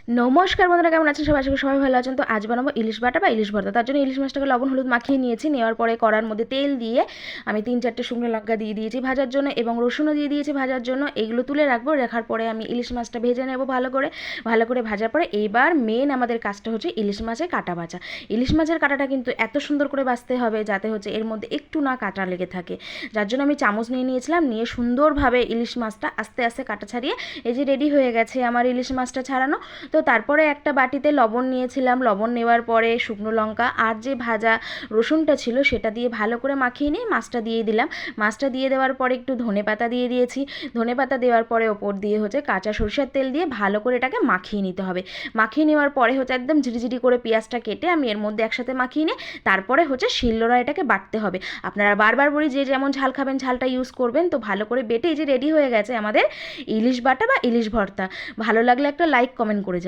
নমস্কার বন্ধুরা, কেমন আছেন সবাই? আশা করি সবাই ভালো আছেন। তো আজ বানাবো ইলিশ বাটা বা ইলিশ ভর্তা। তার জন্য ইলিশ মাছটাকে লবণ হলুদ মাখিয়ে নিয়েছি। নেওয়ার পরে কড়ার মধ্যে তেল দিয়ে আমি 3-4টে শুকনো লঙ্কা দিয়ে দিয়েছি ভাজার জন্য এবং রসুনও দিয়ে দিয়েছি ভাজার জন্য। এগুলো তুলে রাখবো। রাখার পরে আমি ইলিশ মাছটা ভেজে নেব ভালো করে ভাজার পরে এইবার মেন আমাদের কাজটা হচ্ছে ইলিশ মাছের কাটা ভাজা। ইলিশ মাছের কাটাটা কিন্তু এত সুন্দর করে বাছতে হবে যাতে হচ্ছে এর মধ্যে একটু না কাটা লেগে থাকে। যার জন্য আমি চামচ নিয়ে নিয়েছিলাম, নিয়ে সুন্দরভাবে ইলিশ মাছটা আস্তে আস্তে কাটা ছাড়িয়ে এই যে রেডি হয়ে গেছে আমার ইলিশ মাছটা ছাড়ানো। তো তারপরে একটা বাটিতে লবণ নিয়েছিলাম। লবণ নেওয়ার পরে শুকনো লঙ্কা আর যে ভাজা রসুনটা ছিল সেটা দিয়ে ভালো করে মাখিয়ে নিয়ে মাছটা দিয়ে দিলাম। মাছটা দিয়ে দেওয়ার পরে একটু ধনেপাতা দিয়ে দিয়েছি। ধনেপাতা দেওয়ার পরে ওপর দিয়ে হচ্ছে কাঁচা সরষের তেল দিয়ে ভালো করে এটাকে মাখিয়ে নিতে হবে। মাখিয়ে নেওয়ার পরে হচ্ছে একদম ঝিরিঝিরি করে পেঁয়াজটা কেটে আমি এর মধ্যে একসাথে মাখিয়ে নিয়ে তারপরে হচ্ছে শিলনোড়ায় এটাকে বাটতে হবে। আপনারা বারবার বলি যে যেমন ঝাল খাবেন ঝালটা ইউজ করবেন। তো ভালো করে বেটে এই যে রেডি হয়ে গেছে আমাদের ইলিশ বাটা বা ইলিশ ভর্তা। ভালো লাগলে একটা লাইক কমেন্ট করে যাবেন।